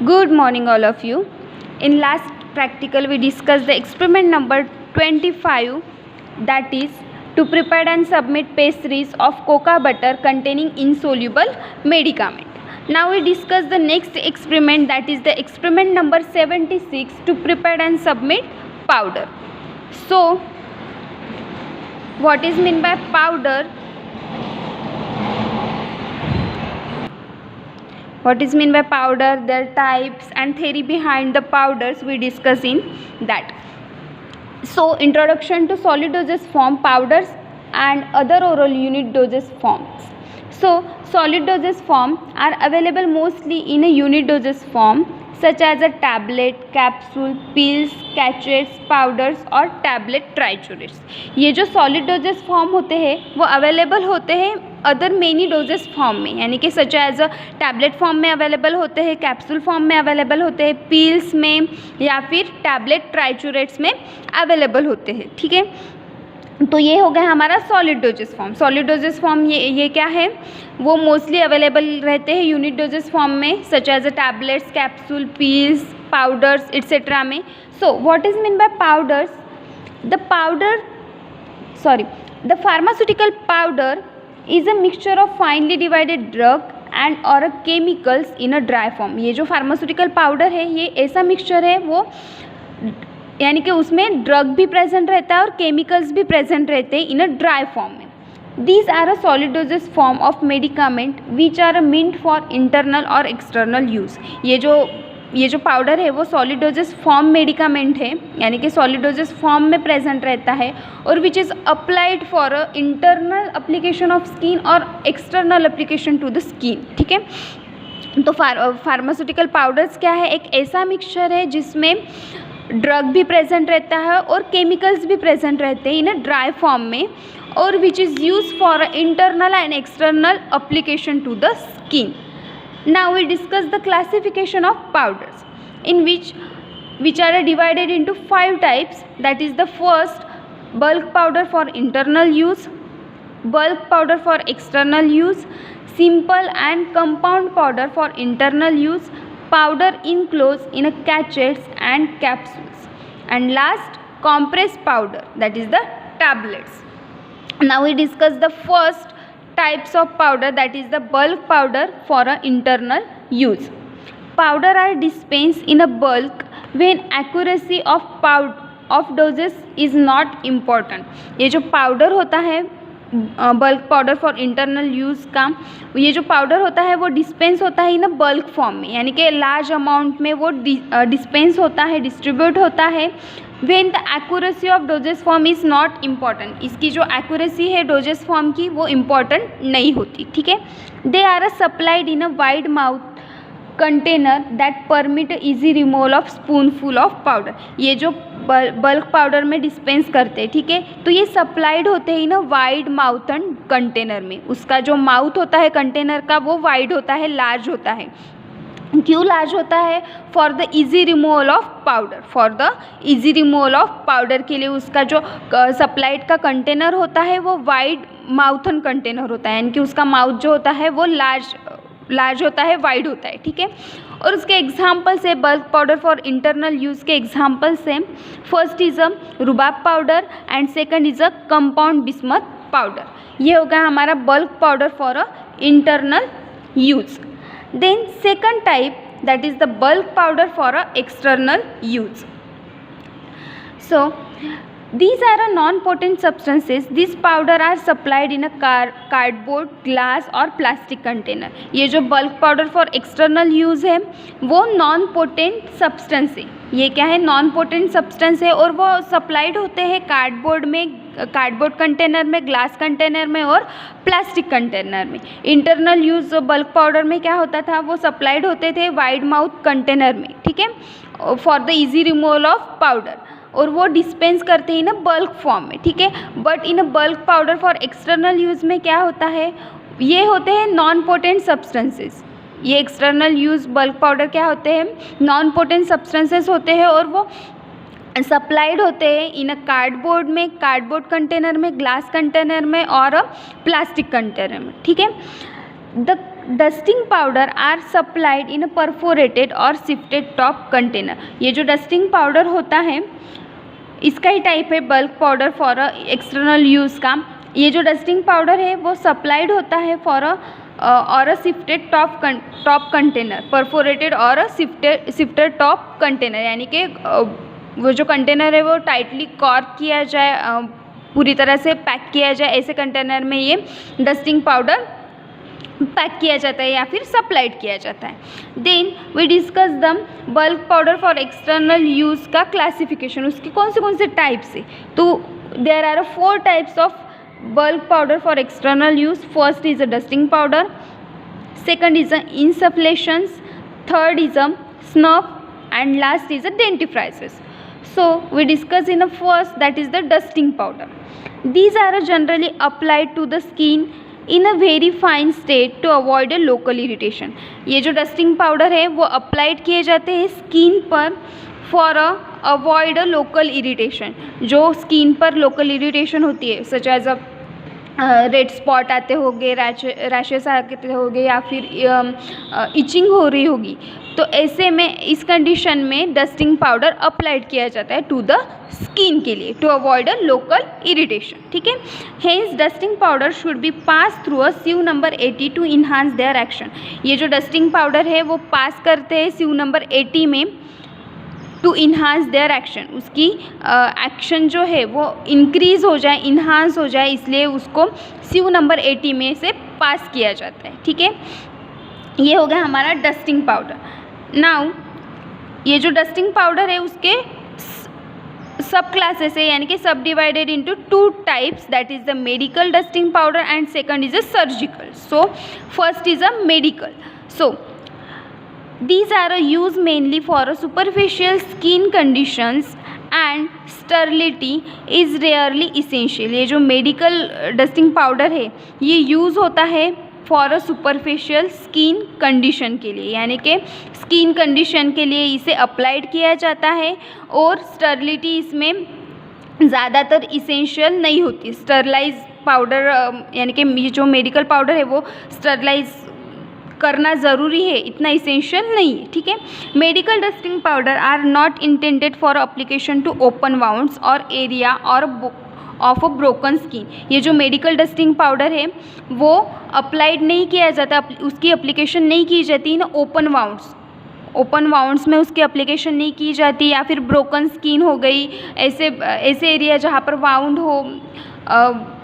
Good morning, all of you. In last practical, we discussed the experiment number 25, that is to prepare and submit pastries of cocoa butter containing insoluble medicament. Now we discuss the next experiment, that is the experiment number 76, to prepare and submit powder. So, what is meant by powder? What is meant by powder, their types and theory behind the powders we discuss in that. So, introduction to solid dosage form powders and other oral unit dosage forms. So, solid dosage form are available mostly in a unit dosage form such as a tablet, capsule, pills, कैचेट्स, powders और tablet ट्राइचूरेट्स. ये जो solid doses form होते हैं वो available होते हैं other many doses form में, यानी कि such as a tablet form में अवेलेबल होते हैं, कैप्सूल फॉर्म में अवेलेबल होते हैं, पिल्स में या फिर टैबलेट ट्राइचूरेट्स में अवेलेबल होते हैं. ठीक है, तो ये हो गया हमारा solid doses form. Solid doses form ये क्या है, वो मोस्टली अवेलेबल रहते हैं यूनिट डोजेस फॉर्म में such as a tablets, capsule, pills, powders etcetera में. So what is mean by powders? The pharmaceutical powder is a mixture of finely divided drug and or a chemicals in a dry form. ये जो pharmaceutical powder है ये ऐसा mixture है वो यानी कि उसमें ड्रग भी प्रेजेंट रहता है और केमिकल्स भी प्रेजेंट रहते हैं इन अ ड्राई फॉर्म में. These are a solid doses form of medicament which are a meant for internal और एक्सटर्नल यूज़. ये जो पाउडर है वो सॉलिड डोजेस फॉर्म मेडिकामेंट है, यानी कि सॉलिड डोजेस फॉर्म में प्रेजेंट रहता है और which is applied for a internal application of skin or external application to the skin. ठीक है, तो फार्मास्यूटिकल पाउडर्स क्या है, एक ऐसा मिक्सचर है जिसमें ड्रग भी प्रेजेंट रहता है और केमिकल्स भी प्रेजेंट रहते हैं इन अ ड्राई फॉर्म में और which is use for internal and external application to the skin. Now we discuss the classification of powders in which are divided into 5 types, that is the first bulk powder for internal use, bulk powder for external use, simple and compound powder for internal use, powder enclosed in a sachets and capsules, and last compressed powder, that is the tablets. Now we discuss the first types of powder, that is the bulk powder for a internal use. Powder are dispensed in a bulk when accuracy of doses is not important. ये जो powder होता है bulk powder for internal use का, ये जो powder होता है वो डिस्पेंस होता है इन अ बल्क फॉर्म में, यानी कि लार्ज अमाउंट में वो डिस्पेंस होता है, डिस्ट्रीब्यूट होता है. When the accuracy of doses form is not important, इसकी जो एक्यूरेसी है डोजेस फॉर्म की वो इम्पॉर्टेंट नहीं होती. ठीक है, they are a supplied in a wide mouth container that permit easy removal of spoonful of powder. ये जो बल्क पाउडर में डिस्पेंस करते हैं, ठीक है, तो ये सप्लाइड होते हैं ना वाइड माउथ एंड कंटेनर में. उसका जो माउथ होता है कंटेनर का वो वाइड होता है, लार्ज होता है. क्यों लार्ज होता है? For the easy removal of powder. For the easy removal of powder के लिए उसका जो सप्लाइड का कंटेनर होता है वो वाइड माउथन कंटेनर होता है, यानी कि उसका माउथ जो होता है वो लार्ज होता है, वाइड होता है. ठीक है, और उसके एग्जाम्पल से bulk powder for internal use के एग्जाम्पल से first is a rhubarb powder and second is a compound bismuth powder. ये होगा हमारा bulk powder for a internal use. Then second type, that is the bulk powder for a external use. So these are a non-potent substances. These powder are supplied in a cardboard, glass और plastic container. ये जो bulk powder for external use है वो non-potent substance है. ये क्या है? non-potent substance है और वो supplied होते हैं कार्डबोर्ड कंटेनर में, ग्लास कंटेनर में और प्लास्टिक कंटेनर में. इंटरनल यूज़ बल्क पाउडर में क्या होता था, वो सप्लाइड होते थे वाइड माउथ कंटेनर में. ठीक है, for the easy removal of powder, और वो डिस्पेंस करते हैं इन अ बल्क फॉर्म में. ठीक है, but in a bulk powder for external use में क्या होता है, ये होते हैं नॉन पोटेंट सब्सटेंसेस. ये एक्सटर्नल यूज़ बल्क पाउडर क्या होते हैं, नॉन पोटेंट सब्सटेंसेस होते हैं और वो सप्लाइड होते हैं इन अ कार्डबोर्ड में, कार्डबोर्ड कंटेनर में, ग्लास कंटेनर में और प्लास्टिक कंटेनर में. ठीक है, the dusting powder are supplied in a perforated और सिफ्टेड टॉप कंटेनर। ये जो डस्टिंग पाउडर होता है इसका ही टाइप है bulk powder for a external use का। ये जो डस्टिंग पाउडर है वो सप्लाइड होता है for a shifted top container, perforated और अ सिफ्टेड टॉप कंटेनर, यानी कि वो जो कंटेनर है वो टाइटली कॉर्क किया जाए, पूरी तरह से पैक किया जाए, ऐसे कंटेनर में ये डस्टिंग पाउडर पैक किया जाता है या फिर सप्लाइड किया जाता है। Then we discuss the bulk powder for external use का क्लासिफिकेशन, उसके कौन से टाइप्स है। तो there are 4 types of bulk powder for external use. First is a dusting powder, second is a insufflations, third is a snuff, and last is a dentifrices. So we discuss in the first, that is the dusting powder. These are generally applied to the skin in a very fine state to avoid a local irritation. ये जो dusting powder है वो applied किए जाते हैं skin पर for avoid a local irritation. जो skin पर लोकल इरिटेशन होती है, such as a red spot आते होंगे, रैशेस आते होंगे या फिर इचिंग हो रही होगी, तो ऐसे में इस कंडीशन में डस्टिंग पाउडर अप्लाइड किया जाता है टू द स्किन के लिए to avoid a local irritation. ठीक है, hence dusting powder should be pass through a sieve number 80 to enhance their action. ये जो डस्टिंग पाउडर है वो पास करते हैं सीव नंबर 80 में टू इन्हांस देयर एक्शन, उसकी एक्शन जो है वो इंक्रीज हो जाए, इन्हांस हो जाए, इसलिए उसको सीव नंबर 80 में से पास किया जाता है। ठीक है, ये हो गया हमारा डस्टिंग पाउडर। नाउ ये जो डस्टिंग पाउडर है उसके सब क्लासेस है, यानी कि सब divided into 2 types, that is the medical dusting powder and second is a surgical. So first is a medical. So these are used mainly for superficial skin conditions and sterility is rarely essential। ये जो medical dusting powder है ये use होता है for a superficial skin condition के लिए, यानी कि स्किन कंडीशन के लिए इसे अप्लाइड किया जाता है, और स्टरलिटी इसमें ज़्यादातर इसेंशियल नहीं होती। स्टरलाइज पाउडर यानी कि ये जो मेडिकल पाउडर है वो स्टरलाइज करना ज़रूरी है, इतना इसेंशियल नहीं है। ठीक है, medical dusting powder are not intended for application to open wounds और एरिया और ऑफ अ ब्रोकन स्किन। ये जो मेडिकल डस्टिंग पाउडर है वो अप्लाइड नहीं किया जाता, उसकी अप्लीकेशन नहीं की जाती इन ओपन वाउंड्स में उसकी अप्लीकेशन नहीं की जाती, या फिर ब्रोकन स्किन हो गई, ऐसे एरिया जहाँ पर वाउंड हो,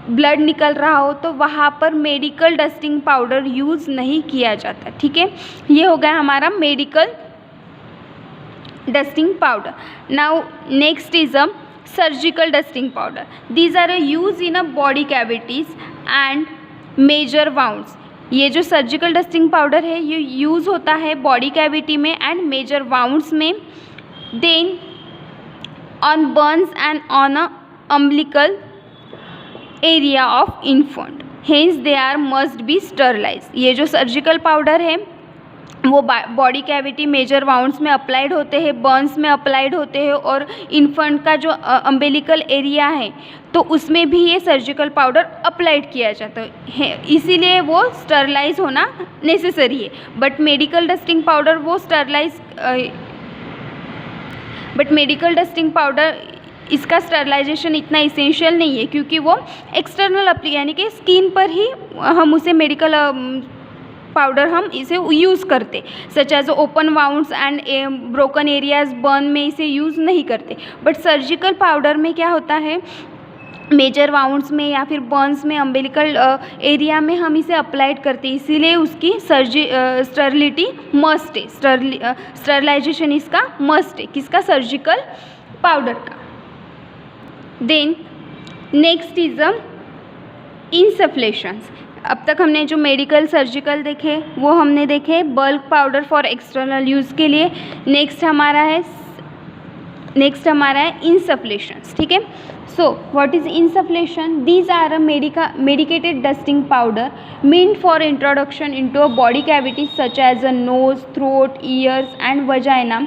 ब्लड निकल रहा हो, तो वहाँ पर मेडिकल डस्टिंग पाउडर यूज़ नहीं किया जाता। ठीक है, ये हो गया हमारा medical dusting powder. Now next is a surgical dusting powder. These are use in a body cavities and major wounds. ये जो सर्जिकल डस्टिंग पाउडर है ये यूज़ होता है बॉडी कैविटी में एंड मेजर वाउंड्स में, then on burns and on a umbilical area of infant, hence they are must be sterilise. ये जो सर्जिकल पाउडर है वो बॉडी कैविटी मेजर वाउंड्स में अप्लाइड होते हैं, बर्न्स में अप्लाइड होते हैं, और इन्फेंट का जो अम्बिलिकल एरिया है तो उसमें भी ये सर्जिकल पाउडर अप्लाइड किया जाता है, इसीलिए वो स्टरलाइज होना नेसेसरी है। बट मेडिकल डस्टिंग पाउडर वो मेडिकल डस्टिंग पाउडर इसका स्टरलाइजेशन इतना इसेंशियल नहीं है, क्योंकि वो एक्सटर्नल यानी कि स्किन पर ही हम उसे मेडिकल पाउडर हम इसे यूज़ करते, such as open wounds and broken areas burn में इसे यूज़ नहीं करते। बट सर्जिकल पाउडर में क्या होता है, मेजर वाउंड्स में या फिर बर्न्स में, अम्बिलिकल एरिया में हम इसे अप्लाइड करते हैं, इसीलिए उसकी स्टरलिटी मस्ट है, स्टरलाइजेशन इसका मस्ट है, किसका, सर्जिकल पाउडर का। Then next is a insufflations. अब तक हमने जो मेडिकल सर्जिकल देखे वो हमने देखे bulk powder for external use के लिए। नेक्स्ट हमारा है इंसफ्लेशंस। ठीक है, so what is insufflation? These are a medicated dusting powder meant for introduction into a body cavity such as a nose, throat, ears and vagina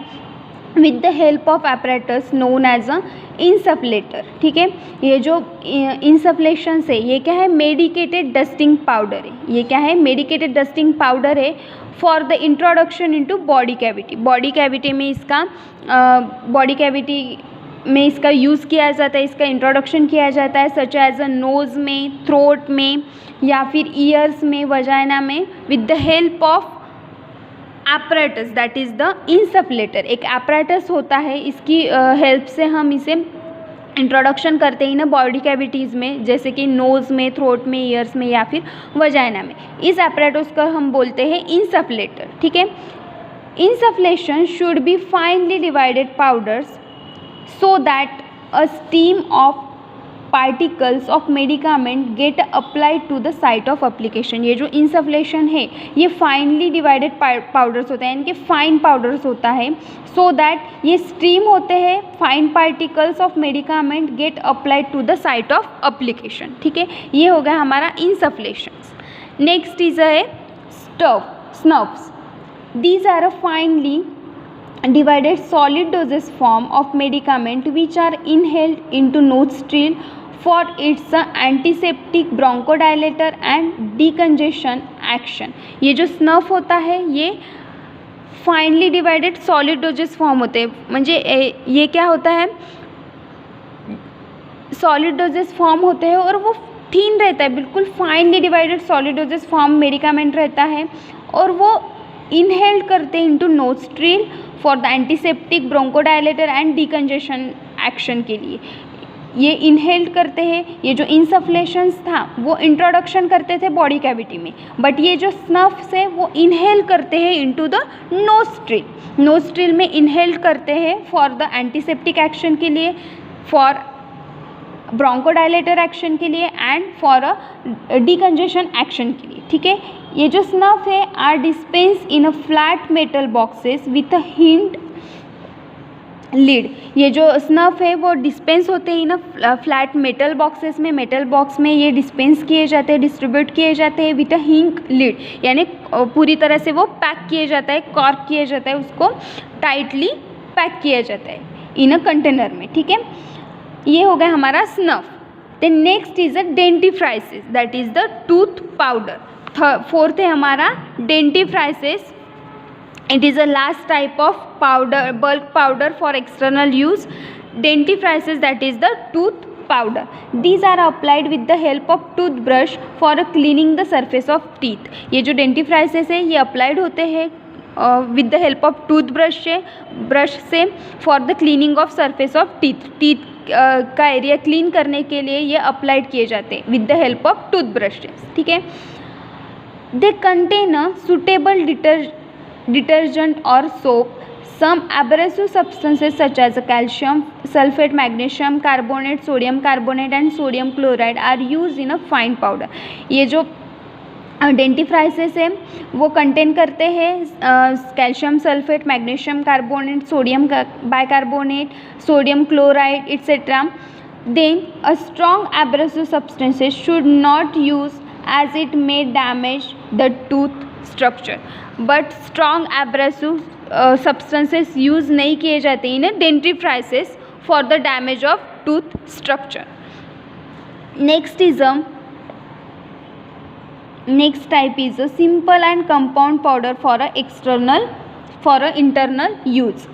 with the help of apparatus known as a insufflator. ठीक है, ये जो इंसफ्लेशन से, ये क्या है, medicated dusting powder है। ये क्या है, मेडिकेटेड डस्टिंग पाउडर है for the introduction into body cavity. Body cavity में इसका यूज़ किया जाता है, इसका इंट्रोडक्शन किया जाता है, सच एज अ नोज़ में, थ्रोट में, या फिर ईयर्स में, वजाइना में, with the help of apparatus that is the insufflator. एक apparatus होता है, इसकी हेल्प से हम इसे इंट्रोडक्शन करते हैं ना बॉडी कैविटीज़ में, जैसे कि नोज़ में, थ्रोट में, ईयर्स में, या फिर वजाइना में। इस apparatus को हम बोलते हैं इंसफ्लेटर। ठीक है, insufflation should be finely divided powders so that a stream of particles of medicament get applied to the site of application। ये जो insufflation है ये finely divided powders होते हैं, इनके fine powders होता है, so that ये stream होते हैं fine particles of medicament get applied to the site of application। ठीक है, ये हो गया हमारा insufflations। next is a snuffs। these are a finely divided solid dosage form of medicament which are inhaled into nostril for its antiseptic, bronchodilator and decongestion action। ये जो snuff होता है ये finally divided solid doses form होते हैं, म्हणजे ये क्या होता है, सॉलिड डोजेस फॉर्म होते हैं और वो थीन रहता है, बिल्कुल finely divided solid doses form medicament रहता है, और वो इनहेल्ड करते हैं into nostril for the antiseptic, bronchodilator and decongestion action के लिए। ये इनहेल्ड करते हैं। ये जो इंसफ्लेशंस था वो इंट्रोडक्शन करते थे बॉडी कैविटी में, बट ये जो स्नफ्स है वो इनहेल करते हैं इनटू द नोस्ट्रिल में इनहेल करते हैं फॉर द एंटीसेप्टिक एक्शन के लिए, फॉर ब्रोंकोडायलेटर एक्शन के लिए and for a decongestion action के लिए। ठीक है, ये जो स्नफ है are dispense in a flat metal boxes with a hint lid. ये जो स्नफ है वो डिस्पेंस होते हैं ना फ्लैट मेटल बॉक्सेस में, मेटल बॉक्स में ये डिस्पेंस किए जाते हैं, डिस्ट्रीब्यूट किए जाते हैं विथ अ हिंक लिड, यानी पूरी तरह से वो पैक किए जाता है, कॉर्क किया जाता है, उसको टाइटली पैक किया जाता है इन अ कंटेनर में। ठीक है, ये हो गया हमारा snuff. Then next is a dentifrices that is the tooth powder. Fourth है हमारा डेंटिफ्राइसिस। It is a last type of powder, bulk powder for external use. Dentifrices, that is the tooth powder. These are applied with the help of toothbrush for cleaning the surface of teeth. ये जो dentifrices है ये applied होते हैं with the help of toothbrush से for the cleaning of surface of teeth का area clean करने के लिए ये अप्लाइड किए जाते हैं with the help of toothbrushes। ठीक है, they contain a suitable detergent or soap. Some abrasive substances such as calcium sulfate, magnesium carbonate, sodium carbonate and sodium chloride are used in a fine powder। ये जो डेंटिफ्राइसेस है वो contain करते हैं calcium sulphate, magnesium carbonate, sodium bicarbonate, sodium chloride etcetera. Then a strong abrasive substances should not use as it may damage the tooth structure, but strong abrasive substances use नहीं किए जाते in a dentifrices for the damage of tooth structure। next type is a simple and compound powder for a internal use।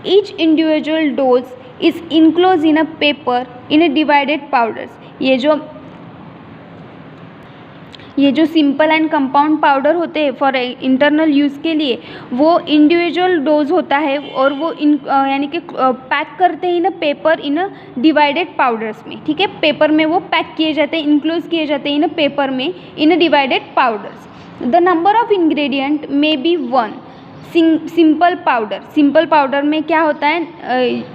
each individual dose is enclosed in a paper in a divided powders। ये जो simple and compound powder होते हैं for internal use के लिए वो individual dose होता है और वो यानी कि पैक करते हैं इन पेपर इन डिवाइडेड पाउडर्स में। ठीक है, पेपर में वो पैक किए जाते हैं, इंक्लोज किए जाते हैं इन पेपर में इन divided powders. The number of ingredient may be 1। Simple powder में क्या होता है,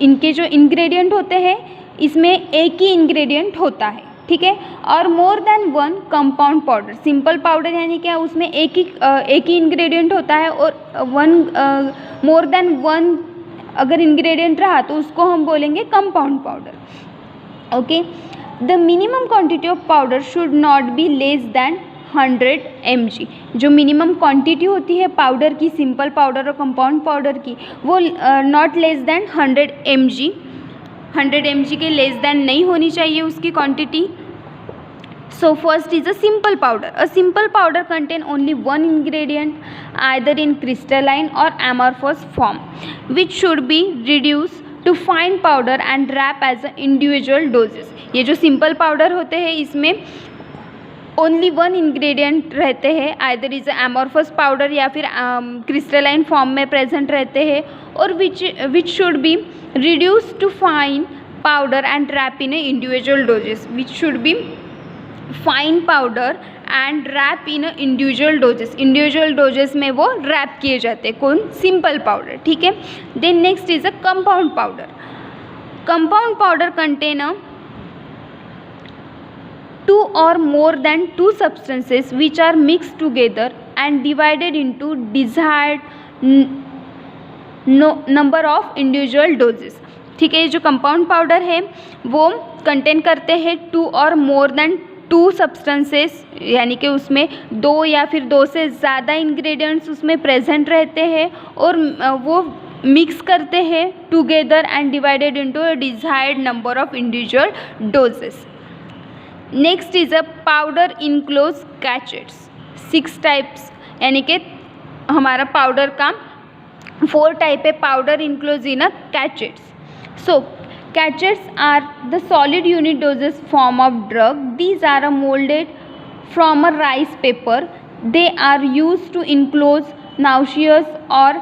इनके जो इंग्रेडिएंट होते हैं इसमें एक ही इंग्रेडिएंट होता है। ठीक है, और more than 1 compound powder. Simple powder यानी क्या, उसमें एक ही इंग्रेडिएंट होता है और मोर देन 1 अगर इंग्रेडिएंट रहा तो उसको हम बोलेंगे compound powder. Okay, the minimum quantity of powder should not be less than 100 mg। जो मिनिमम क्वांटिटी होती है पाउडर की, सिंपल पाउडर और कंपाउंड पाउडर की, वो not less than 100 mg, 100 mg के लेस देन नहीं होनी चाहिए उसकी quantity. So first is a simple powder. A simple powder contain only one ingredient either in crystalline or amorphous form, which should be reduced to fine powder and wrap as individual doses। ये जो simple powder होते हैं इसमें only one ingredient रहते हैं, either is amorphous powder या फिर crystalline form में प्रेजेंट रहते हैं, और which should be reduce to fine powder and wrap in individual doses, which should be fine powder and wrap in individual doses, individual doses में वो rap किए जाते हैं, कौन, सिंपल पाउडर, ठीक है। Then next is a compound powder. Compound powder contain two or more than two substances which are mixed together and divided into desired number of individual doses। ठीक है, ये जो कंपाउंड पाउडर है वो contain करते हैं टू और more than to substances, यानी कि उसमें दो या फिर दो से ज़्यादा इंग्रेडिएंट्स उसमें प्रेजेंट रहते हैं और वो मिक्स करते हैं together and divided into a desired number of individual doses. Next is a powder enclose cachets. 6 types, यानी कि हमारा पाउडर का 4 टाइप है powder enclose in a cachets. So cachets are the solid unit doses form of drug. These are moulded from a rice paper. They are use to enclose nauseous or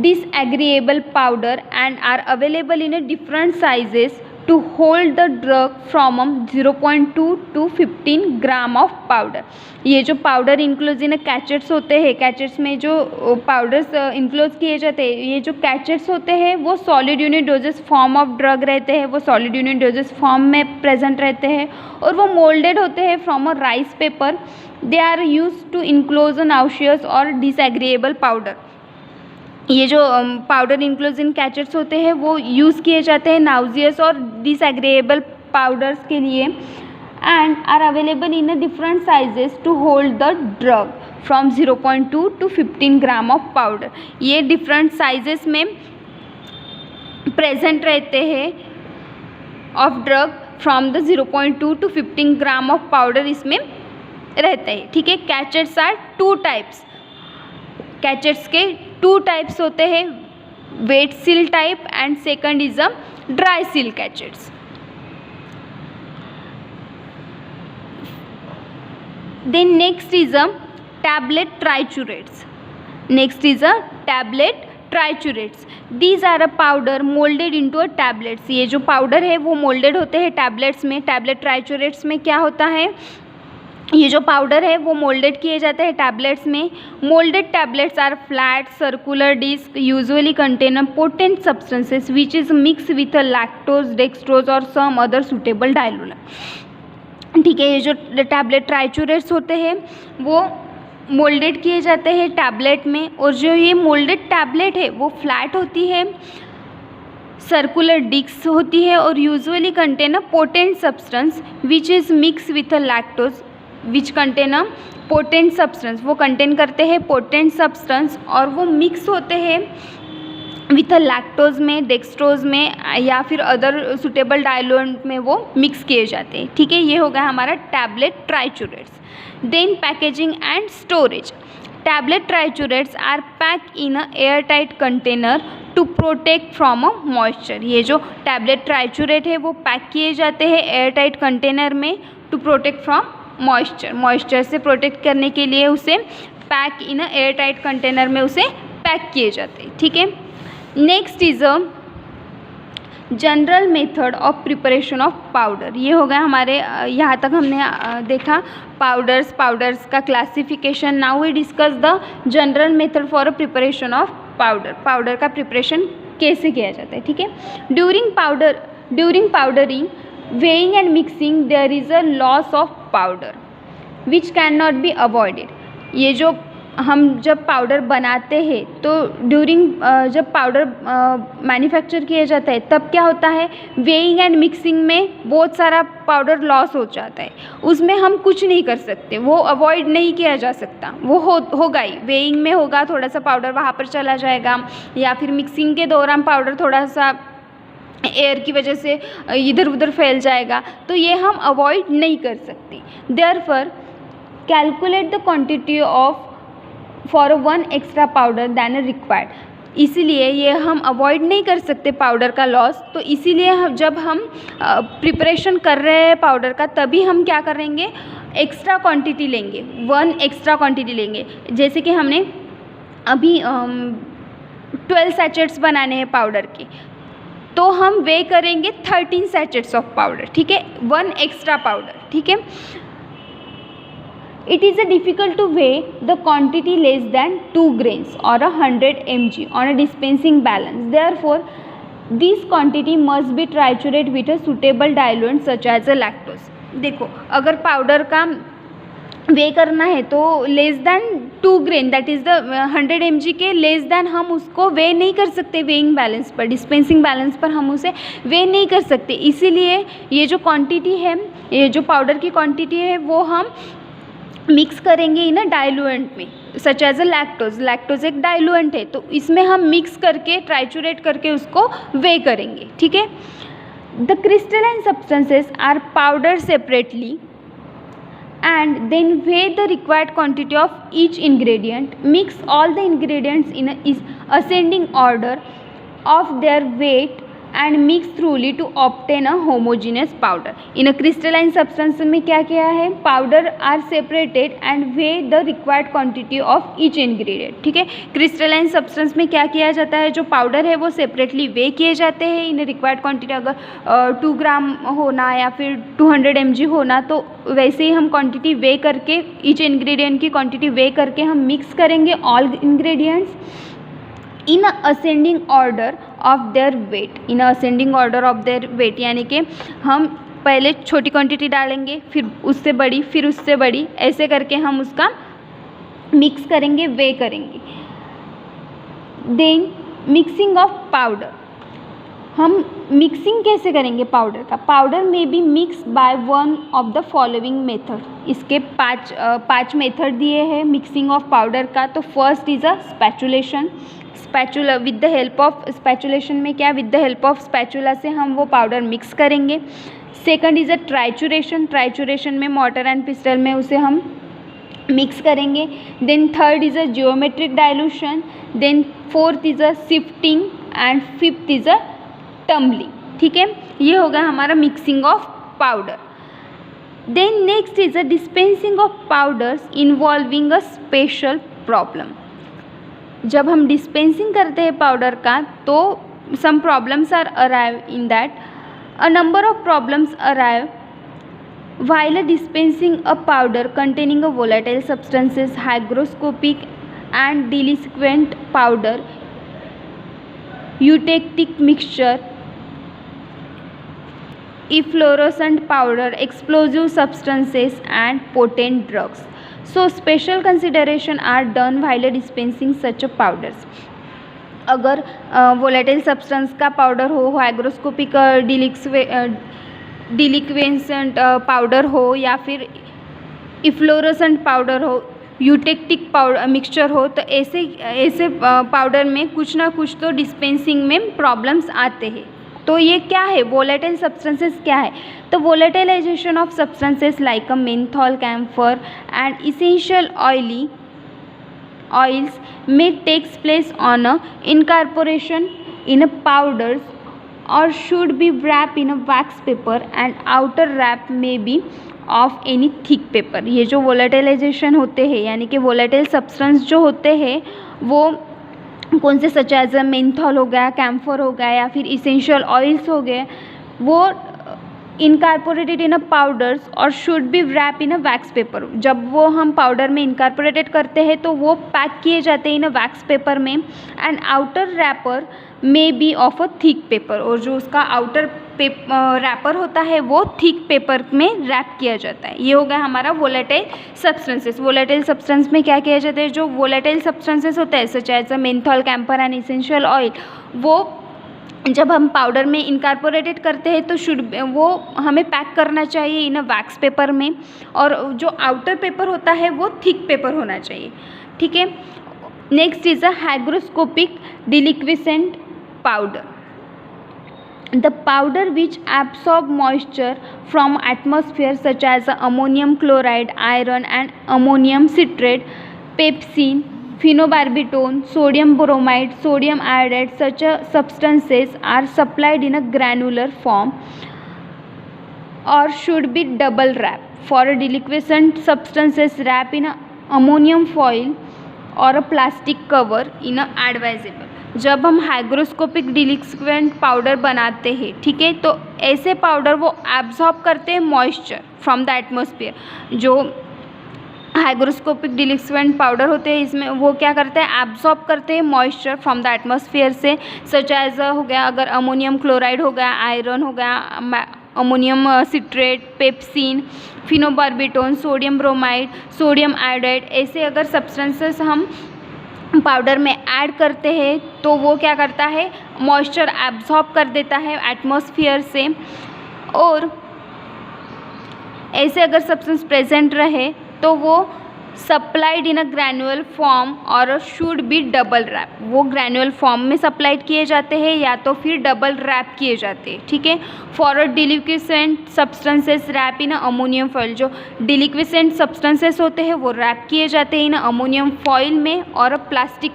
disagreeable powder and are available in a different sizes to hold the drug from 0.2 to 15 gram of powder. ये जो powder enclose in कैचेट्स होते हैं, कैचेट्स में जो powders enclose किए जाते हैं, ये जो कैचेट्स होते हैं वो solid unit doses form of drug रहते हैं, वो सॉलिड यूनिट डोजेस फॉर्म में प्रेजेंट रहते हैं और वो मोल्डेड होते हैं from a rice paper. They are use to enclose a nauseous or disagreeable powder. ये जो पाउडर इनक्लोज इन कैचेट्स होते हैं वो यूज़ किए जाते हैं नाउजियस और डिसएग्रीएबल पाउडर्स के लिए and are available in a different sizes to hold the drug from 0.2 to 15 gram of powder. ये डिफरेंट साइजेस में प्रेजेंट रहते हैं of drug from the 0.2 to 15 gram of powder इसमें रहते हैं, ठीक है। कैचेट्स आर 2 टाइप्स। कैचेट्स के 2 टाइप्स होते हैं, wet seal type and second is a dry seal cachets. Then next is a tablet triturates. Next is a tablet triturates. These are a powder moulded into a tablets. ये जो powder है वो moulded होते हैं tablets में। Tablet ट्राइचूरेट्स में क्या होता है, ये जो पाउडर है वो मोल्डेड किए जाते हैं टैबलेट्स में। Moulded tablets are flat circular disc usually contain a potent substances which is mix with a lactose, dextrose और सम अदर सुटेबल डायलूएंट। ठीक है, ये जो टैबलेट ट्राइचूरेट्स होते हैं वो मोल्डेड किए जाते हैं टैबलेट में, और जो ये मोल्डेड टैबलेट है वो फ्लैट होती है, सर्कुलर डिस्क होती है और usually contain a potent substance which is mix with a lactose which contain a potent substance. वो कंटेन करते हैं पोटेंट सब्सटेंस और वो मिक्स होते हैं विथ अ लैक्टोज में, डेक्सट्रोज में या फिर अदर सुटेबल डायलूएंट में वो मिक्स किए जाते हैं, ठीक है। ये हो गया हमारा tablet triturates. Then packaging and storage. Tablet triturates are pack in a air tight container to protect from a moisture. ये जो टैबलेट ट्राइचूरेट है वो पैक किए जाते हैं एयर टाइट कंटेनर में to protect from moisture. Moisture से प्रोटेक्ट करने के लिए उसे pack in a air tight container में उसे पैक किए जाते हैं, ठीक है। Next is a general method of preparation of powder. ये हो गया हमारे यहाँ तक हमने देखा पाउडर्स का classification. Now we discuss the general method for a preparation of powder. Powder का प्रिपरेशन कैसे किया जाता है, ठीक है। During powdering, weighing and mixing there is a loss of powder which cannot be avoided। ये जो हम जब पाउडर बनाते हैं तो ड्यूरिंग जब पाउडर मैन्युफैक्चर किया जाता है तब क्या होता है, वेइंग एंड मिक्सिंग में बहुत सारा पाउडर लॉस हो जाता है, उसमें हम कुछ नहीं कर सकते, वो अवॉइड नहीं किया जा सकता, वो होगा ही, वेइंग में होगा, थोड़ा सा पाउडर वहाँ पर चला जाएगा, या फिर मिक्सिंग के दौरान पाउडर थोड़ा सा एयर की वजह से इधर उधर फैल जाएगा, तो ये हम अवॉइड नहीं कर सकते। Therefore calculate the quantity of for 1 extra powder than required, इसीलिए ये हम अवॉइड नहीं कर सकते पाउडर का लॉस, तो इसीलिए जब हम प्रिपरेशन कर रहे हैं पाउडर का तभी हम क्या करेंगे, एक्स्ट्रा क्वांटिटी लेंगे, 1 एक्स्ट्रा क्वांटिटी लेंगे। जैसे कि हमने अभी 12 सैचेट्स बनाने हैं पाउडर के, तो हम वे करेंगे 13 सैचेट्स ऑफ पाउडर, ठीक है, 1 एक्स्ट्रा पाउडर, ठीक है। It is difficult to weigh the quantity less than 2 grains or 100 mg on a dispensing balance. Therefore, this quantity must be triturate with a suitable diluent such as a lactose. देखो, अगर powder का वे करना है तो less than 2 grain that is the 100 mg के less than हम उसको वे नहीं कर सकते, वेइंग बैलेंस पर, डिस्पेंसिंग बैलेंस पर हम उसे वे नहीं कर सकते। इसीलिए ये जो क्वांटिटी है, ये जो पाउडर की क्वांटिटी है वो हम मिक्स करेंगे इन अ डाइल्यूएंट में, such as a lactose, lactose एक डाइल्यूएंट है, तो इसमें हम मिक्स करके ट्राइचुरेट करके उसको वे करेंगे, ठीक है। The crystalline substances are powder separately and then weigh the required quantity of each ingredient, mix all the ingredients in a ascending order of their weight and mix thoroughly to obtain a homogeneous powder. In a crystalline substance में क्या किया है, powder are separated and weigh the required quantity of each ingredient, ठीक है। crystalline substance में क्या किया जाता है, जो पाउडर है वो सेपरेटली वे किए जाते हैं इन रिक्वायर्ड क्वांटिटी, अगर 2 ग्राम होना या फिर 200 mg होना तो वैसे ही हम क्वांटिटी वे करके, ईच इंग्रेडिएंट की क्वांटिटी वे करके हम मिक्स करेंगे all ingredients in ascending order of their weight, in ascending order of their weight, यानी कि हम पहले छोटी क्वांटिटी डालेंगे, फिर उससे बड़ी, फिर उससे बड़ी, ऐसे करके हम उसका मिक्स करेंगे, वे करेंगे। देन मिक्सिंग ऑफ पाउडर, हम मिक्सिंग कैसे करेंगे पाउडर का, पाउडर में be mix by one of the following method, इसके पाँच मेथड दिए हैं मिक्सिंग ऑफ पाउडर का। तो first is a spatulation, spatula with the help of spatulation में क्या, with the help of spatula से हम वो पाउडर मिक्स करेंगे। Second is a trituration, trituration में मॉर्टर एंड पिस्टल में उसे हम मिक्स करेंगे। Then third is a geometric dilution, then fourth is a sifting and fifth is a tumbling, ठीक है। ये होगा हमारा mixing of powder. Then next is a dispensing of powders involving a special problem, जब हम dispensing करते हैं powder का तो some problems are arrive in that, a number of problems arrive while dispensing a powder containing a volatile substances, hygroscopic and deliquescent powder, eutectic mixture, efflorescent powder, explosive substances and potent drugs. So special consideration are done while dispensing such a powders. अगर volatile substance का powder हो, hygroscopic डिलिक्वेंसेंट powder हो या फिर इफ्लोरेसेंट powder हो, eutectic powder mixture हो, तो ऐसे पाउडर में कुछ ना कुछ तो डिस्पेंसिंग में प्रॉब्लम्स आते हैं। तो ये क्या है, वोलेटाइल सब्सटेंसेस क्या है, तो volatilization of substances like a menthol, camphor and essential oils may takes place on a incorporation in a powders or should be wrapped in a wax paper and outer wrap may be of any thick paper। ये जो वोलेटाइलाइजेशन होते हैं यानी कि volatile substance जो होते हैं वो कौन से, सच एज मेंथॉल हो गया, कैम्फर हो गया या फिर इसेंशियल ऑयल्स हो गए, वो इनकारपोरेटेड इन अ पाउडर्स और should be wrap in a wax paper. जब वो हम पाउडर में इनकारपोरेटेड करते हैं तो वो पैक किए जाते हैं इन अ वैक्स पेपर में। And outer wrapper may be of a thick paper, और जो उसका आउटर रैपर होता है वो थिक पेपर में रैप किया जाता है। ये हो गया हमारा वोलेटाइल सब्सटेंसेस। वोलेटाइल सब्सटेंस में क्या किया जाता है, जो वोलेटाइल सब्सटेंसेस होता है such as a menthol, camphor and essential oil, वो जब हम पाउडर में इनकारपोरेटेड करते हैं तो वो हमें पैक करना चाहिए इन अ वैक्स पेपर में, और जो आउटर पेपर होता है वो थिक पेपर होना चाहिए। ठीक है, next is a hygroscopic deliquescent powder. The powder which absorb moisture from atmosphere such as ammonium chloride, iron and ammonium citrate, pepsin, phenobarbitone, sodium bromide, sodium iodide, such substances are supplied in a granular form or should be double wrap. For a deliquescent substances, wrap in a ammonium foil और अ plastic cover in a advisable. जब हम hygroscopic deliquescent powder बनाते हैं, ठीक है, तो ऐसे powder वो एब्जॉर्ब करते हैं मॉइस्चर फ्रॉम द एटमॉस्फेयर। जो हाइग्रोस्कोपिक डिलिक्वेंट पाउडर होते हैं इसमें वो क्या करते हैं, एब्जॉर्ब करते हैं मॉइस्चर फ्रॉम द एटमॉस्फेयर से, सच एज हो गया अगर अमोनियम क्लोराइड हो गया, आयरन हो गया, ammonium citrate, pepsin, phenobarbitone, sodium bromide, sodium iodide, ऐसे अगर सब्सटेंसेस हम पाउडर में ऐड करते हैं तो वो क्या करता है, मॉइस्चर एब्जॉर्ब कर देता है एटमॉस्फेयर से। और ऐसे अगर सब्सटेंस प्रेजेंट रहे तो वो सप्लाइड इन अ ग्रैनुअल फॉर्म और शुड बी डबल रैप। वो ग्रैनुअल फॉर्म में सप्लाइड किए जाते हैं या तो फिर डबल रैप किए जाते हैं। ठीक है, for a deliquescent substances wrap in ammonium foil. जो डिलिक्विसेंट सब्सटेंसेस होते हैं वो रैप किए जाते हैं इन अमोनियम फॉइल में और प्लास्टिक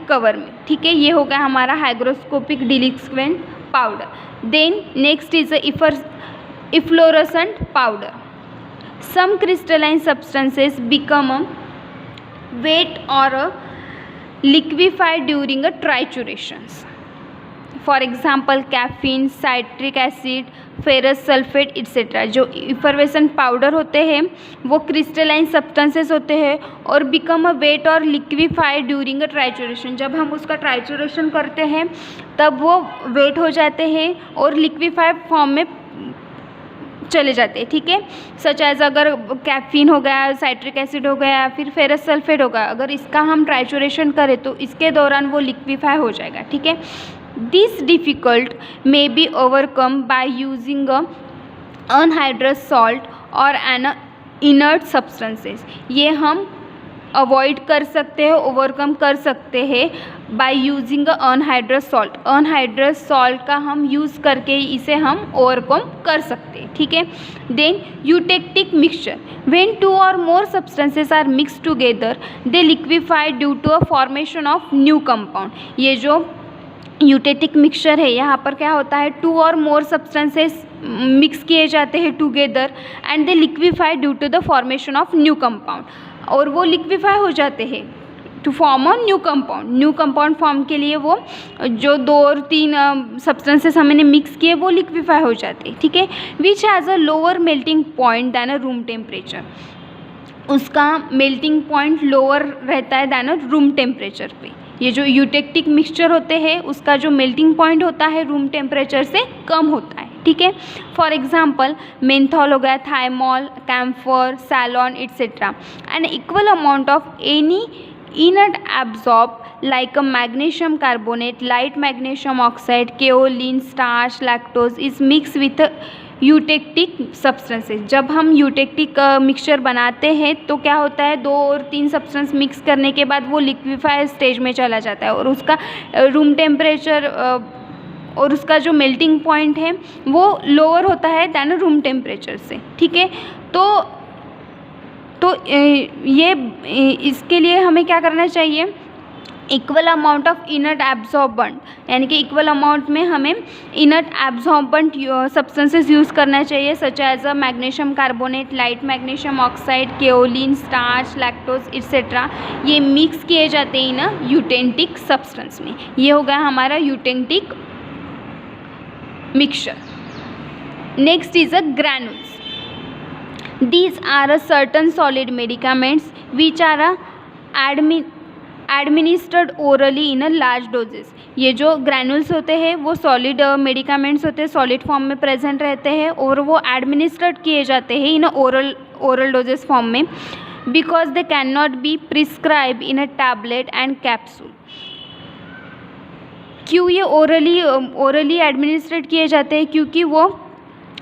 कवर में। ठीक है, ये हो गया हमारा hygroscopic deliquescent powder. Then next is efflorescent powder. Some crystalline substances become wet or liquefied during a trituration. For example, caffeine, citric acid, ferrous sulfate etc. जो इफरवेसेंट पाउडर होते हैं वो क्रिस्टलाइन सब्सटेंसेस होते हैं और बिकम अ वेट और liquefied during a trituration. जब हम उसका ट्राइचुरेशन करते हैं तब वो वेट हो जाते हैं और लिक्विफाइड फॉर्म में चले जाते हैं। ठीक है, सच एज अगर कैफीन हो गया, साइट्रिक एसिड हो गया, फिर फेरस सल्फेट होगा, अगर इसका हम ट्राइचुरेशन करें तो इसके दौरान वो लिक्विफाई हो जाएगा। ठीक है, this difficult may be overcome by using anhydrous salt और एन इनर्ट सब्सटेंसेस। ये हम अवॉइड कर सकते हैं, ओवरकम कर सकते हैं by using anhydrous salt. Anhydrous salt का हम यूज़ करके इसे हम ओवरकम कर सकते हैं। ठीक है, then eutectic mixture. When two और more substances are mix together they liquefy due to a formation of new compound. ये जो यूटेटिक मिक्सचर है यहाँ पर क्या होता है, टू और मोर सब्सटेंसेस मिक्स किए जाते हैं together and they liquefy due to the formation of new compound, और वो लिक्विफाई हो जाते हैं to form a new compound. New compound form के लिए वो जो 2 और 3 सब्सटेंसेस हमने मिक्स किए वो लिक्विफाई हो जाते हैं। ठीक है, which has a lower melting point then a room temperature. उसका मेल्टिंग पॉइंट लोअर रहता है दैन अ रूम टेम्परेचर पे। ये जो यूटेक्टिक मिक्सचर होते हैं उसका जो मेल्टिंग पॉइंट होता है रूम टेम्परेचर से कम होता है। ठीक है, फॉर एग्जाम्पल मेंथॉल हो गया, thymol, camphor, salol etcetera. An equal amount of any inert absorb like a magnesium carbonate, light magnesium oxide, kaolin, starch, lactose is mixed with eutectic substances. जब हम eutectic mixture बनाते हैं तो क्या होता है, 2 और 3 सब्सटेंस मिक्स करने के बाद वो लिक्विफाई स्टेज में चला जाता है और उसका रूम टेम्परेचर और उसका जो मेल्टिंग पॉइंट है वो लोअर होता है दैन रूम टेम्परेचर से। ठीक है, तो ये इसके लिए हमें क्या करना चाहिए, equal amount of inert absorbent, यानी कि इक्वल अमाउंट में हमें इनर्ट एब्जॉर्बेंट सब्सटेंसेस यूज़ करना चाहिए, such as a magnesium carbonate, light magnesium oxide, kaolin, starch, lactose etcetera. ये मिक्स किए जाते हैं ना यूटेक्टिक सब्सटेंस में। ये हो गया हमारा eutectic mixture. Next is a granules. These are a certain solid medicaments which are administered orally in a large doses. ये जो ग्रैनुल्स होते हैं वो सॉलिड मेडिकामेंट्स होते हैं, सॉलिड फॉर्म में प्रेजेंट रहते हैं और वो एडमिनिस्ट्रेट किए जाते हैं इन ओरल डोजेस फॉर्म में, because they can not be prescribe in a tablet and capsule. क्यों ये ओरली एडमिनिस्ट्रेट किए जाते हैं? क्योंकि वो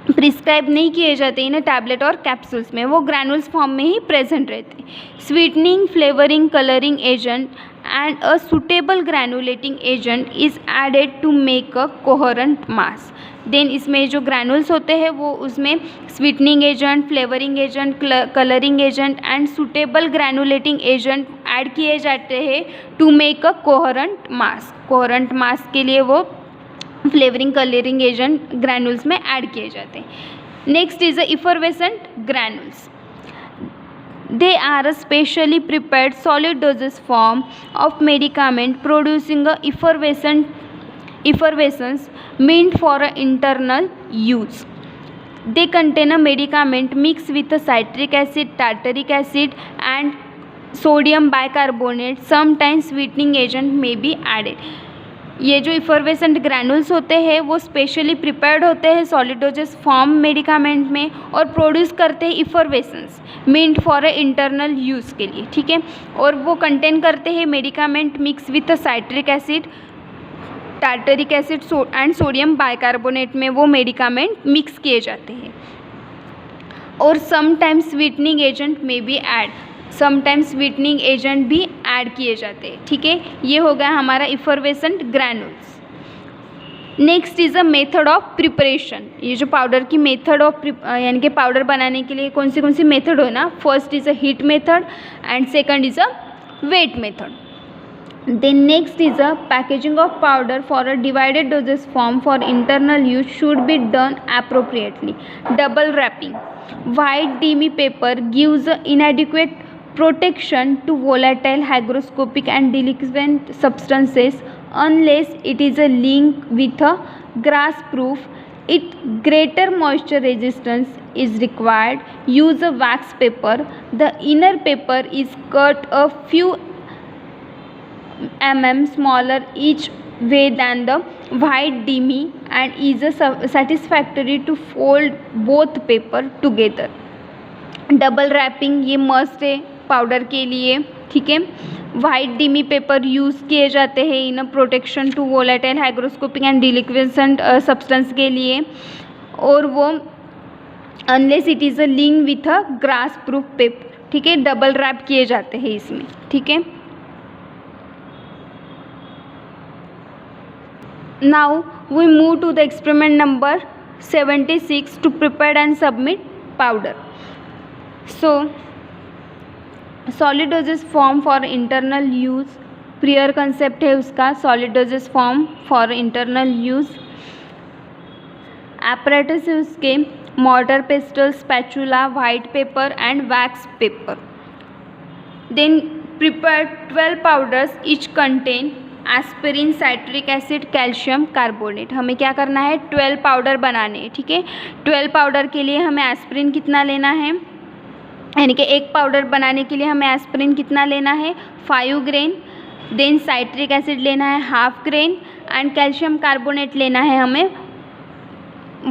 प्रिस्क्राइब नहीं किए जाते इन टैबलेट और कैप्सूल्स में, वो ग्रैनुल्स फॉर्म में ही प्रेजेंट रहते हैं. Sweetening, flavouring, colouring agent and a suitable granulating agent is added to make a coherent mass. देन इसमें जो ग्रैनुल्स होते हैं वो उसमें sweetening agent, flavouring agent, colouring agent and suitable granulating agent add किए जाते हैं to make a coherent mass. Coherent mass के लिए वो फ्लेवरिंग, कलरिंग एजेंट ग्रैनुल्स में ऐड किए जाते हैं. Next is a effervescent granules. They are a specially prepared solid dosage form of medicament producing a effervescence meant for a internal use. They contain a medicament mixed with a citric acid, tartaric acid and sodium bicarbonate. Sometimes sweetening agent may be added. ये जो effervescent granules होते हैं वो specially prepared होते हैं solid doses form medicament में और produce करते हैं effervescence meant for a internal use के लिए. ठीक है, और वो कंटेन करते हैं medicament mix with citric acid, tartaric acid and sodium bicarbonate में वो मेडिकामेंट मिक्स किए जाते हैं. और sometimes sweetening agent may be add, sometimes sweetening agent भी ऐड किए जाते हैं. ठीक है, ये हो गया हमारा effervescent granules. Next is a method of preparation. ये जो पाउडर की मेथड ऑफ यानी कि पाउडर बनाने के लिए कौन सी मेथड हो ना, first is a heat method and second is a wait method. Then next is a packaging of powder for a divided dosage form for internal use should be done appropriately. Double wrapping. White demi paper gives inadequate protection to volatile, hygroscopic and delinquent substances unless it is a link with a grass proof. It greater moisture resistance is required. Use a wax paper. The inner paper is cut a few smaller each way than the white demi and is satisfactory to fold both paper together. Double wrapping ये must है powder के लिए. ठीक है, white डिमी paper use किए जाते हैं in protection to volatile, hygroscopic and deliquescent substance के लिए, और वो unless it is a link with a grease proof paper. ठीक है, डबल रैप किए जाते हैं इसमें. ठीक है, now we move to the experiment number 76 to prepare and submit powder. So solid dosage form for internal use, prior concept है उसका solid dosage form for internal use. apparatus है उसके mortar, pestle, spatula, white paper and wax paper. Then prepare 12 powders each contain aspirin, citric acid, calcium carbonate. हमें क्या करना है, 12 powder बनाने हैं. ठीक है, 12 पाउडर के लिए हमें एस्पिरिन कितना लेना है, यानी कि एक पाउडर बनाने के लिए हमें एस्पिरिन कितना लेना है, 5 ग्रेन. देन साइट्रिक एसिड लेना है 1/2 ग्रेन एंड कैल्शियम कार्बोनेट लेना है हमें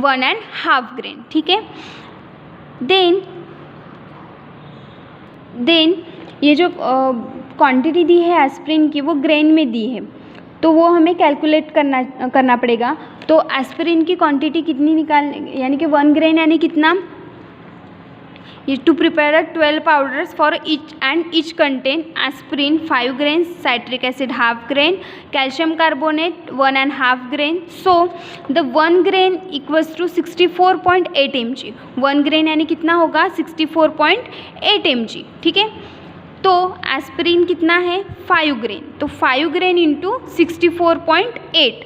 1.5 ग्रेन. ठीक है, देन ये जो क्वांटिटी दी है एस्पिरिन की वो ग्रेन में दी है, तो वो हमें कैलकुलेट करना पड़ेगा. तो एस्पिरिन की क्वांटिटी कितनी यानी कि 1 ग्रेन यानी कितना, ये to prepare 12 powders for each contain aspirin 5 grain, citric acid 1/2 grain, calcium carbonate 1.5 grain. So the 1 grain equals to 64.8 mg. 1 grain यानी कितना होगा, 64.8 mg. ठीक है, तो एस्पिरिन कितना है 5 ग्रेन, तो 5 grain into 64.8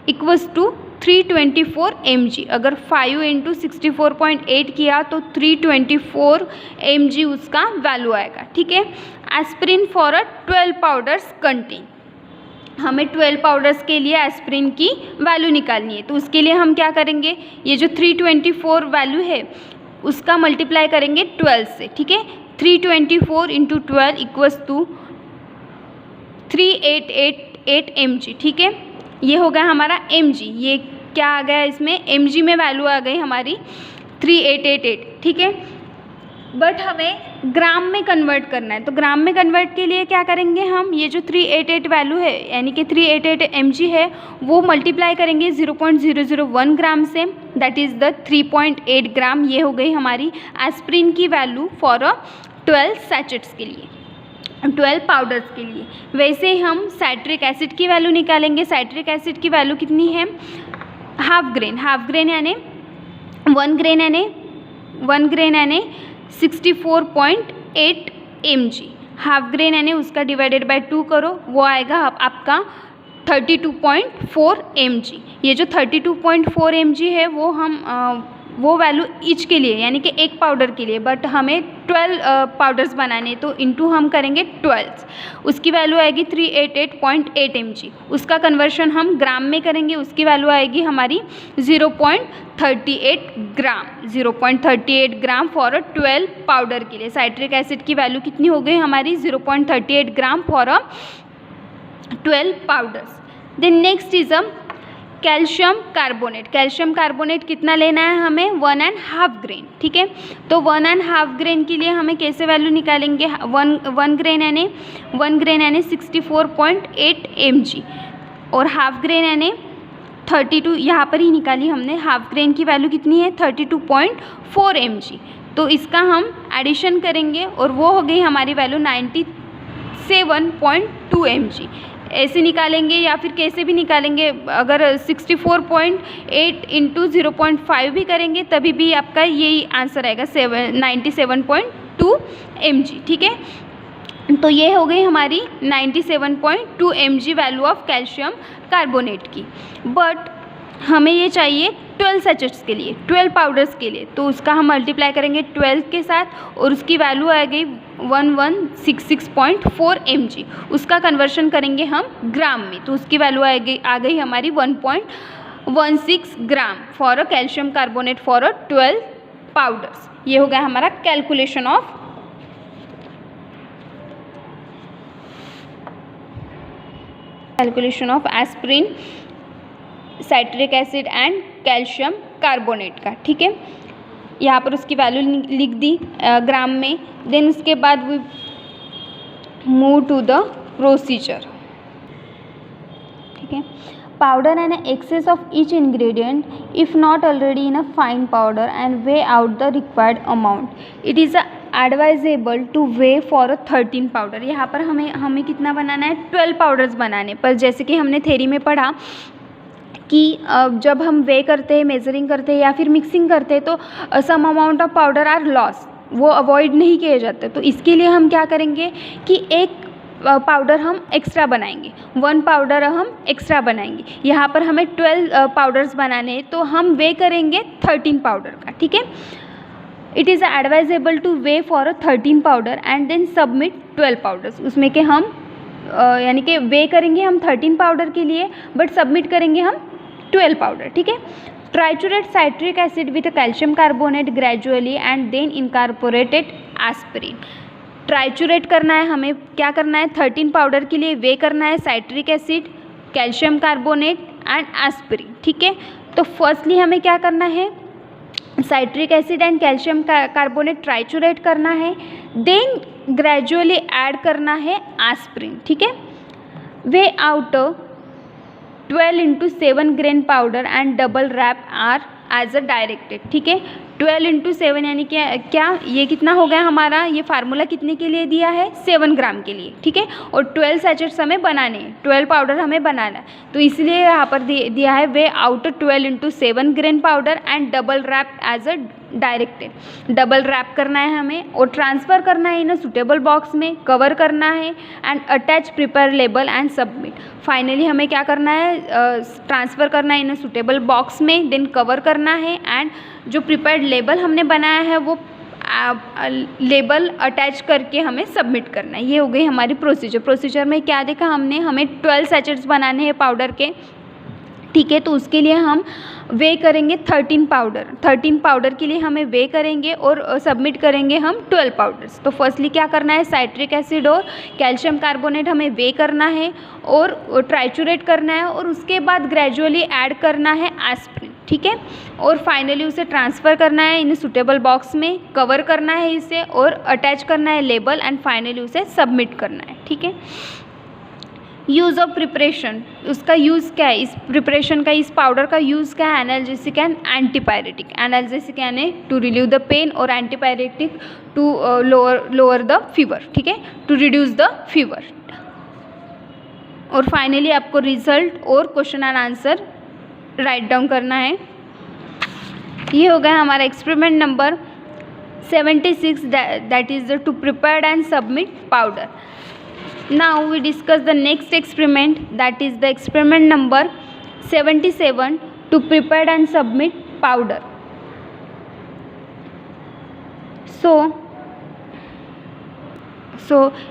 equals to 324 mg. अगर 5 इंटू 64.8 किया तो 324 mg उसका वैल्यू आएगा. ठीक है, एस्पिरिन फॉर 12 पाउडर्स कंटेन. हमें 12 पाउडर्स के लिए एस्पिरिन की वैल्यू निकालनी है। तो उसके लिए हम क्या करेंगे, ये जो 324 वैल्यू है उसका मल्टीप्लाई करेंगे 12 से, ठीक है। 324 इंटू 12 इक्वल्स टू 3888 mg, ठीक है। ये हो गया हमारा mg, ये क्या आ गया इसमें, mg में वैल्यू आ गई हमारी 3888, ठीक है। बट हमें ग्राम में कन्वर्ट करना है, तो ग्राम में कन्वर्ट के लिए क्या करेंगे हम, ये जो 388 वैल्यू है यानी कि 388 mg है वो मल्टीप्लाई करेंगे 0.001 ग्राम से, दैट इज़ द 3.8 ग्राम। ये हो गई हमारी एस्पिरिन की वैल्यू फॉर 12 सैचेट्स के लिए, 12 पाउडर्स के लिए। वैसे ही हम साइट्रिक एसिड की वैल्यू निकालेंगे। साइट्रिक एसिड की वैल्यू कितनी है, हाफ ग्रेन यानी 1 ग्रेन यानी 64.8 mg। हाफ ग्रेन यानी उसका डिवाइडेड बाय 2 करो, वो आएगा आपका 32.4 mg। ये जो 32.4 mg है वो वैल्यू ईच के लिए यानी कि एक पाउडर के लिए, बट हमें 12 पाउडर्स बनाने, तो इंटू हम करेंगे 12, उसकी वैल्यू आएगी 388.8 mg। उसका कन्वर्शन हम ग्राम में करेंगे, उसकी वैल्यू आएगी हमारी 0.38 ग्राम, 0.38 ग्राम फॉर 12 पाउडर के लिए। साइट्रिक एसिड की वैल्यू कितनी हो गई हमारी, 0.38 gram for 12 powders. Then next is calcium carbonate. Calcium carbonate कितना लेना है हमें, 1.5 ग्रेन, ठीक है। तो 1.5 ग्रेन के लिए हमें कैसे वैल्यू निकालेंगे, 1 ग्रेन यानी 64.8 mg और हाफ ग्रेन यानी 32, यहाँ पर ही निकाली हमने। हाफ ग्रेन की वैल्यू कितनी है, 32.4 mg। तो इसका हम एडिशन करेंगे और वो हो गई हमारी वैल्यू 97.2 mg। ऐसे निकालेंगे या फिर कैसे भी निकालेंगे, अगर 64.8 इंटू 0.5 भी करेंगे तभी भी आपका यही आंसर आएगा 97.2 mg, ठीक है। तो ये हो गई हमारी 97.2 mg value of calcium carbonate की। बट हमें ये चाहिए 12 सैचेट्स के लिए, 12 पाउडर्स के लिए, तो उसका हम मल्टीप्लाई करेंगे 12 के साथ और उसकी वैल्यू आ गई 1166.4 mg। उसका कन्वर्शन करेंगे हम ग्राम में, तो उसकी वैल्यू आ गई हमारी 1.16 gram for a calcium carbonate for 12 powders. ये हो गया हमारा calculation of aspirin, citric acid and calcium carbonate का, ठीक है। यहाँ पर उसकी वैल्यू लिख दी ग्राम में। देन उसके बाद we move to the procedure, ठीक है। Powder an excess of each ingredient if not already in a fine powder and weigh out the required amount, it is advisable to weigh for 13 powder. यहाँ पर हमें कितना बनाना है, 12 powders बनाने पर। जैसे कि हमने थ्योरी में पढ़ा कि जब हम वे करते हैं, मेजरिंग करते हैं या फिर मिक्सिंग करते हैं तो some amount of powder are loss, वो अवॉइड नहीं किए जाते। तो इसके लिए हम क्या करेंगे कि एक पाउडर हम एक्स्ट्रा बनाएंगे, 1 पाउडर हम एक्स्ट्रा बनाएंगे। यहाँ पर हमें 12 पाउडर्स बनाने हैं तो हम वे करेंगे 13 पाउडर का, ठीक है। It is advisable to weigh for 13 powder and then submit 12 powders. उसमें कि हम यानी कि वे करेंगे हम 13 पाउडर के लिए बट सबमिट करेंगे हम 12 पाउडर, ठीक है। Triturate citric acid with calcium carbonate gradually and then incorporated aspirin. Triturate करना है हमें, क्या करना है, 13 पाउडर के लिए वे करना है citric acid, calcium carbonate and aspirin, ठीक है। तो फर्स्टली हमें क्या करना है, citric acid and calcium carbonate ट्राइचुरेट करना है, देन ग्रेजुअली ऐड करना है एस्पिरिन, ठीक है। Weigh out 12 into 7 grain powder and double wrap are as a directed, ठीक है। 12 इंटू 7 यानी क्या ये कितना हो गया हमारा, ये फार्मूला कितने के लिए दिया है, 7 ग्राम के लिए, ठीक है। और 12 सैचेट्स हमें बनाने हैं, 12 पाउडर हमें बनाना है, तो इसलिए यहाँ पर दिया है weigh out 12 into 7 grain powder and double wrap as a directed. Double wrap करना है हमें और ट्रांसफ़र करना है इन सुटेबल बॉक्स में, कवर करना है and attach prepare label and submit. Finally हमें क्या करना है, ट्रांसफ़र करना है इन सुटेबल बॉक्स में, देन कवर करना है एंड जो प्रिपेयर्ड लेबल हमने बनाया है वो लेबल अटैच करके हमें सबमिट करना है। ये हो गई हमारी प्रोसीजर में क्या देखा हमने, हमें 12 सैचेट्स बनाने हैं पाउडर के, ठीक है। तो उसके लिए हम वे करेंगे 13 पाउडर के लिए हमें वे करेंगे और सबमिट करेंगे हम 12 पाउडर्स। तो फर्स्टली क्या करना है, साइट्रिक एसिड और कैल्शियम कार्बोनेट हमें वे करना है और ट्राइचुरेट करना है और उसके बाद ग्रेजुअली ऐड करना है एस्प्रिन, ठीक है। और फाइनली उसे ट्रांसफ़र करना है इन सूटेबल बॉक्स में, कवर करना है इसे और अटैच करना है लेबल एंड फाइनली उसे सबमिट करना है, ठीक है। यूज़ ऑफ प्रिपरेशन, उसका यूज़ क्या है, इस प्रिपरेशन का, इस पाउडर का यूज़ क्या है, एनाल्जेसिक एंड एंटीपायरेटिक। एनाल्जेसिक यानी टू रिलीव द पेन और antipyretic to lower the fever, ठीक है, टू रिड्यूस द फीवर। और फाइनली आपको रिजल्ट और question and answer write down करना है। ये हो गया हमारा experiment number 76, that is to prepare and submit powder. Now we discuss the next experiment, that is the experiment number 77, to prepare and submit powder. So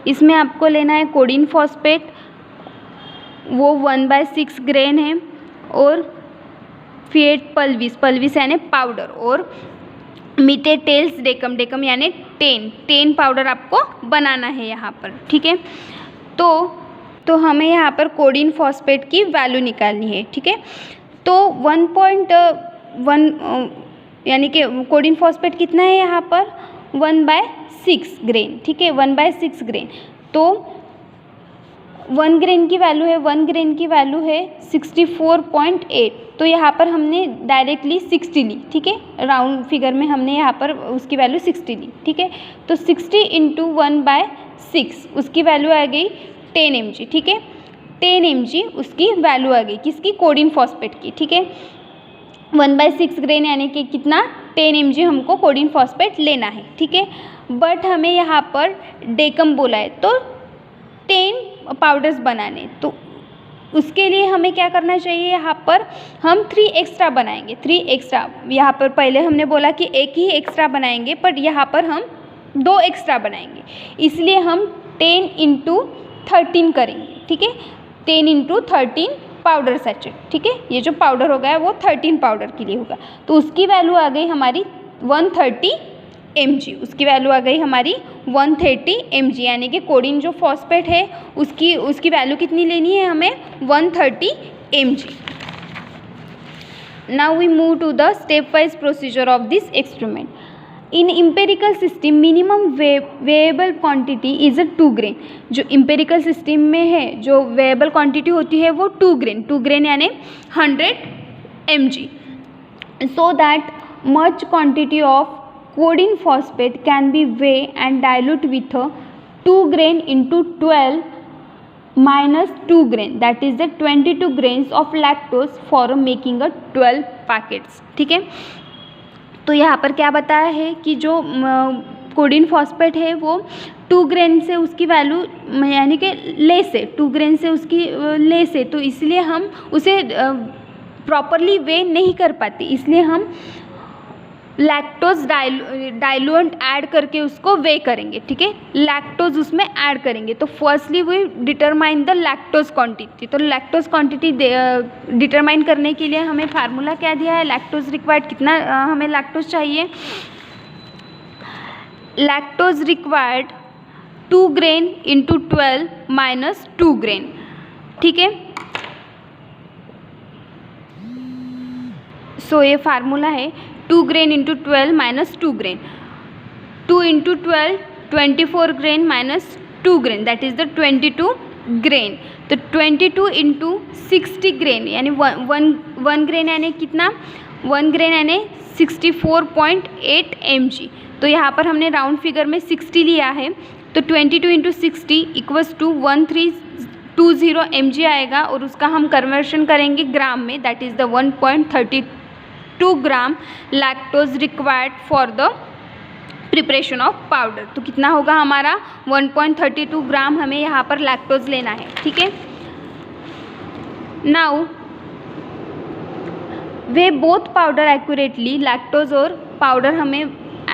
इसमें आपको लेना है कोडिन फॉस्फेट, वो 1/6 ग्रेन है, और फिएट पल्विस यानी पाउडर, और मीटेटेल्स डेकम यानी 10 पाउडर आपको बनाना है यहाँ पर, ठीक है। तो हमें यहाँ पर कोडिन फॉस्फेट की वैल्यू निकालनी है, ठीक है। तो 1.1 यानी कि कोडिन फॉस्फेट कितना है यहाँ पर 1/6 ग्रेन, ठीक है, 1/6 ग्रेन। तो 1 ग्रेन की वैल्यू है 64.8। तो यहाँ पर हमने डायरेक्टली 60 ली, ठीक है, राउंड फिगर में हमने यहाँ पर उसकी वैल्यू 60 ली, ठीक है। तो 60 × 1/6 उसकी वैल्यू आ गई 10 mg, ठीक है, 10 mg उसकी वैल्यू आ गई किसकी, कोडिन फॉस्फेट की, ठीक है। 1/6 ग्रेन यानी कि कितना 10 mg हमको कोडिन फॉस्फेट लेना है, ठीक है। बट हमें यहाँ पर डेकम बोला है तो 10 पाउडर्स बनाने, तो उसके लिए हमें क्या करना चाहिए, यहाँ पर हम 3 एक्स्ट्रा बनाएंगे, 3 एक्स्ट्रा। यहाँ पर पहले हमने बोला कि एक ही एक्स्ट्रा बनाएंगे, पर यहाँ पर हम 2 एक्स्ट्रा बनाएंगे, इसलिए हम 10 × 13 करेंगे, ठीक है, 10 × 13 पाउडर सैचेट, ठीक है। ये जो पाउडर होगा वो 13 पाउडर के लिए होगा। तो उसकी वैल्यू आ गई हमारी 130 mg, उसकी वैल्यू आ गई हमारी 130 mg, यानी कि कोडिन जो फॉस्फेट है उसकी वैल्यू कितनी लेनी है हमें 130 mg। Now we move to the step wise procedure of this experiment. In imperial system minimum weighable quantity is 2 grain. जो इम्पेरिकल सिस्टम में है जो वेएबल क्वांटिटी होती है वो 2 ग्रेन यानी 100 mg। So that much quantity of codeine phosphate can be way and dilute with 2 grain × 12 - 2 grain, that is the 22 grains of lactose for making 12 packets, ठीक है। तो यहाँ पर क्या बताया है कि जो कोडिन फॉस्फेट है वो 2 ग्रेन से उसकी वैल्यू यानी कि लेस है, 2 ग्रेन से उसकी लेस है, तो इसलिए हम उसे प्रॉपरली वे नहीं कर पाते, इसलिए हम लैक्टोज डाइल्यूएंट ऐड करके उसको वे करेंगे, ठीक है, लैक्टोज उसमें ऐड करेंगे। तो firstly we determine the lactose quantity. तो लैक्टोज क्वांटिटी डिटरमाइन करने के लिए हमें फार्मूला क्या दिया है, लैक्टोज रिक्वायर्ड, कितना हमें लैक्टोज चाहिए, लैक्टोज रिक्वायर्ड 2 ग्रेन × 12 - 2 ग्रेन, ठीक है। सो ये फार्मूला है 2 grain × 12 - 2 grain, 2 × 12 24 grain - 2 grain, that is the 22 grain. तो 22 × 60 ग्रेन यानी 1 ग्रेन यानी कितना, 1 ग्रेन यानी 64.8 mg। तो यहाँ पर हमने राउंड फिगर में 60 लिया है, तो 22 × 60 = 1320 mg आएगा, और उसका हम कन्वर्शन करेंगे ग्राम में, that is the 1.32 gram lactose required for the preparation of powder. तो कितना होगा हमारा 1.32 ग्राम हमें यहाँ पर लैक्टोज लेना है, ठीक है। Now weigh both powder accurately, lactose और पाउडर हमें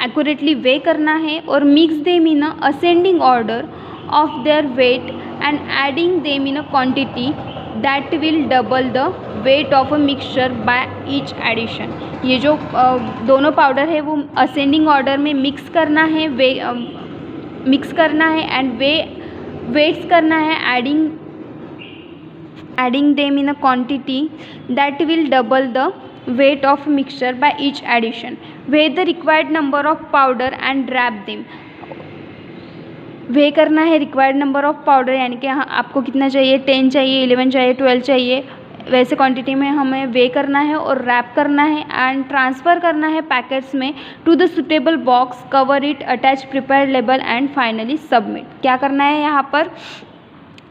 एक्यूरेटली वे करना है और mix them in a ascending order of their weight and adding them in a quantity that will double the weight of a mixture by each addition. ये जो दोनों powder है वो असेंडिंग ऑर्डर में mix करना है, मिक्स करना है एंड वेट्स करना है, adding them in a quantity that will double the weight of mixture by each addition. Weigh the required number of powder and wrap them. वे करना है रिक्वायर्ड नंबर ऑफ पाउडर, यानी कि हाँ आपको कितना चाहिए, 10 चाहिए, 11 चाहिए, 12 चाहिए, वैसे क्वांटिटी में हमें वे करना है और रैप करना है एंड ट्रांसफ़र करना है पैकेट्स में to the suitable box, cover it, attach prepare label and finally submit. क्या करना है यहाँ पर,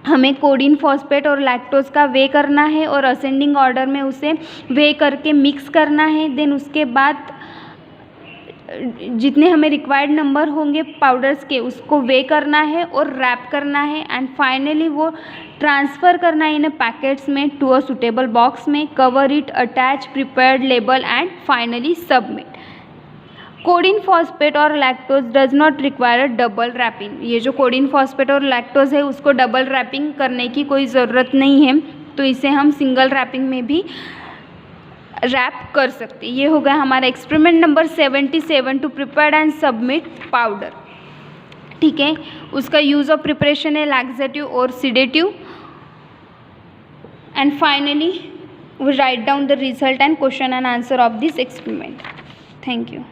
हमें कोडीन फॉस्फेट और लैक्टोज का वे करना है और असेंडिंग ऑर्डर में उसे वे करके मिक्स करना है। देन उसके बाद जितने हमें रिक्वायर्ड नंबर होंगे पाउडर्स के उसको वे करना है और रैप करना है एंड फाइनली वो ट्रांसफ़र करना है इन पैकेट्स में टू अ सुटेबल बॉक्स में, cover it, attach prepared label and finally submit. Codeine phosphate और lactose does not require a double wrapping. ये जो कोडीन फॉस्फेट और लैक्टोज है उसको डबल रैपिंग करने की कोई ज़रूरत नहीं है, तो इसे हम सिंगल रैपिंग में भी रैप कर सकते। ये हो गया हमारा experiment number 77 to prepare and submit powder. ठीक है, उसका यूज़ ऑफ प्रिपरेशन है लैक्सेटिव और sedative and finally we write down the result and question and answer of this experiment. Thank you.